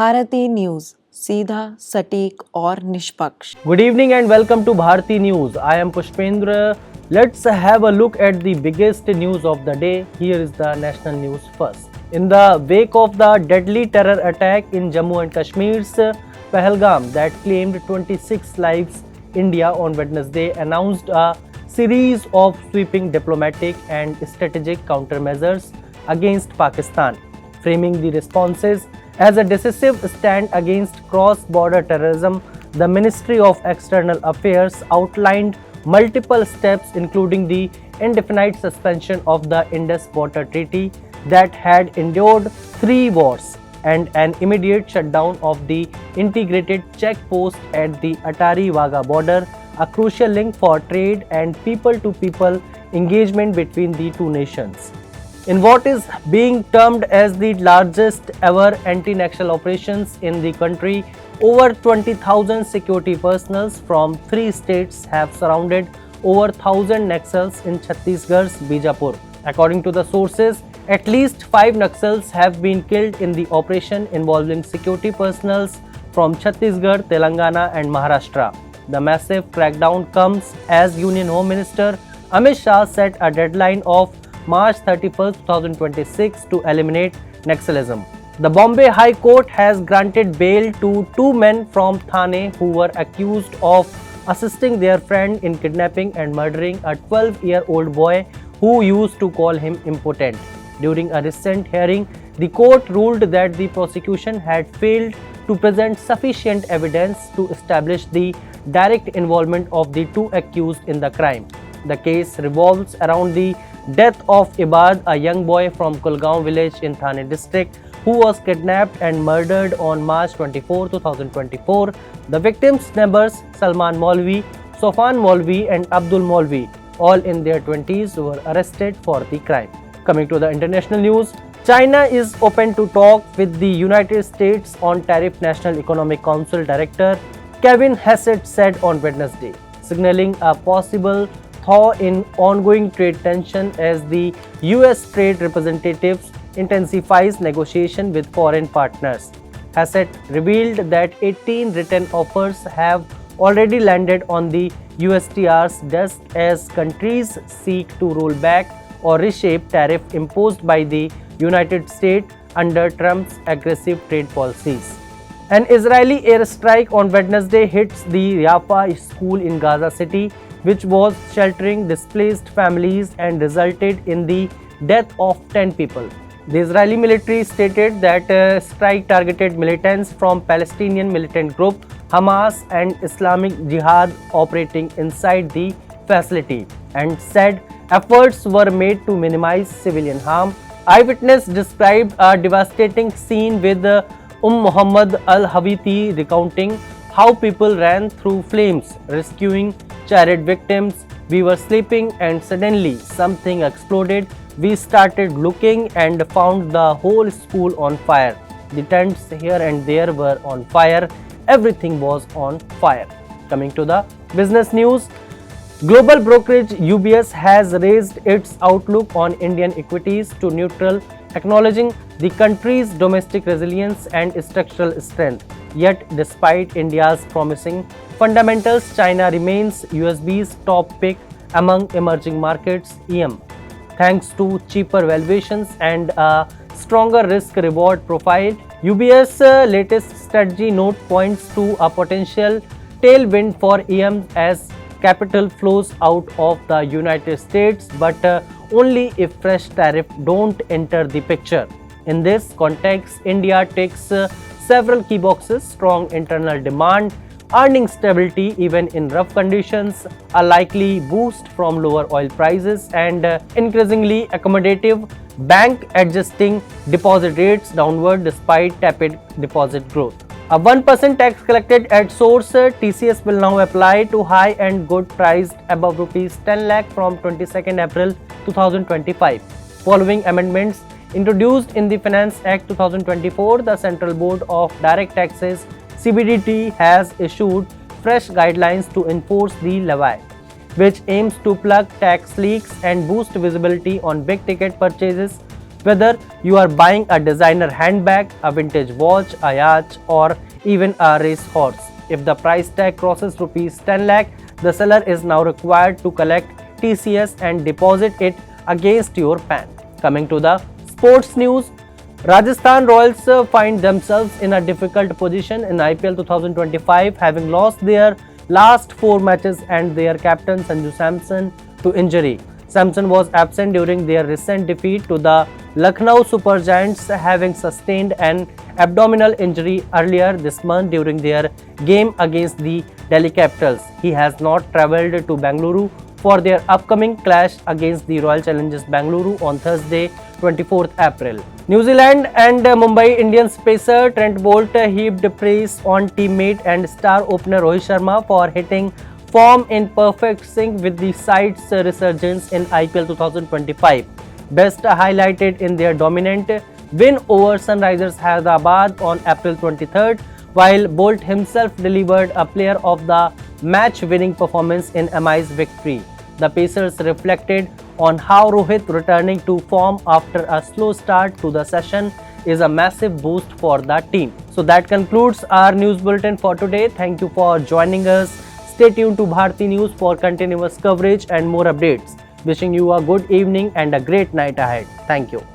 Bharti news सीधा सटीक और निष्पक्ष। Good evening and welcome to Bharati News. I am Pushpendra. Let's have a look at the biggest news of the day. Here is the national news first. In the wake of the deadly terror attack in Jammu and Kashmir's Pahalgam that claimed 26 lives, India on Wednesday announced a series of sweeping diplomatic and strategic countermeasures against Pakistan, framing the responses as a decisive stand against cross-border terrorism. The Ministry of External Affairs outlined multiple steps, including the indefinite suspension of the Indus Waters Treaty that had endured 3 wars, and an immediate shutdown of the integrated checkpost at the Attari-Wagah border, a crucial link for trade and people-to-people engagement between the two nations. In what is being termed as the largest ever anti-Naxal operations in the country, over 20,000 security personnel from 3 states have surrounded over 1,000 Naxals in Chhattisgarh's Bijapur. According to the sources, at least 5 Naxals have been killed in the operation involving security personnel from Chhattisgarh, Telangana and Maharashtra. The massive crackdown comes as Union Home Minister Amit Shah set a deadline of March 31, 2026 to eliminate Naxalism. The Bombay High Court has granted bail to 2 men from Thane who were accused of assisting their friend in kidnapping and murdering a 12-year-old boy who used to call him impotent. During a recent hearing, the court ruled that the prosecution had failed to present sufficient evidence to establish the direct involvement of the 2 accused in the crime. The case revolves around the death of Ibad, a young boy from Kulgaon village in Thane district who was kidnapped and murdered on March 24, 2024. The victims' neighbors Salman Maulvi, Sofan Maulvi and Abdul Maulvi, all in their 20s, were arrested for the crime. Coming to the international news, China is open to talk with the United States on tariff. National Economic Council Director Kevin Hassett said on Wednesday, signaling a possible thaw in ongoing trade tension as the US trade representatives intensifies negotiation with foreign partners. Hassett revealed that 18 written offers have already landed on the USTR's desk as countries seek to roll back or reshape tariff imposed by the United States under Trump's aggressive trade policies. An Israeli airstrike on Wednesday hits the Yafa school in Gaza City, which was sheltering displaced families and resulted in the death of 10 people. The Israeli military stated that strike targeted militants from Palestinian militant group Hamas and Islamic Jihad operating inside the facility, and said efforts were made to minimize civilian harm. Eyewitness described a devastating scene with Muhammad al-Hawiti recounting how people ran through flames, rescuing chariot victims. We were sleeping and suddenly something exploded. We started looking and found the whole school on fire. The tents here and there were on fire. Everything was on fire. Coming to the business news, global brokerage UBS has raised its outlook on Indian equities to neutral, acknowledging the country's domestic resilience and structural strength. Yet, despite India's promising fundamentals, China remains USB's top pick among emerging markets (EM), thanks to cheaper valuations and a stronger risk-reward profile. UBS latest strategy note points to a potential tailwind for EM as capital flows out of the United States, but only if fresh tariffs don't enter the picture. In this context, India ticks several key boxes: strong internal demand, earning stability even in rough conditions, a likely boost from lower oil prices, and increasingly accommodative bank adjusting deposit rates downward despite tepid deposit growth. A 1% tax collected at source, TCS will now apply to high-end good priced above Rs 10 lakh from 22nd April 2025. Following amendments introduced in the Finance Act 2024, the Central Board of Direct Taxes (CBDT) has issued fresh guidelines to enforce the levy, which aims to plug tax leaks and boost visibility on big-ticket purchases. Whether you are buying a designer handbag, a vintage watch, a yacht, or even a racehorse, if the price tag crosses rupees 10 lakh, the seller is now required to collect TCS and deposit it against your PAN. Coming to the sports news, Rajasthan Royals find themselves in a difficult position in IPL 2025, having lost their last 4 matches and their captain Sanju Samson to injury. Samson was absent during their recent defeat to the Lucknow Super Giants, having sustained an abdominal injury earlier this month during their game against the Delhi Capitals. He has not travelled to Bengaluru for their upcoming clash against the Royal Challengers Bengaluru on Thursday, 24th April. New Zealand and Mumbai Indians pacer Trent Bolt heaped praise on teammate and star opener Rohit Sharma for hitting form in perfect sync with the side's resurgence in IPL 2025. Best highlighted in their dominant win over Sunrisers Hyderabad on April 23rd, while Bolt himself delivered a player of the match winning performance in MI's victory. The Pacers reflected on how Rohit returning to form after a slow start to the session is a massive boost for the team. So that concludes our news bulletin for today. Thank you for joining us. Stay tuned to Bharati News for continuous coverage and more updates. Wishing you a good evening and a great night ahead. Thank you.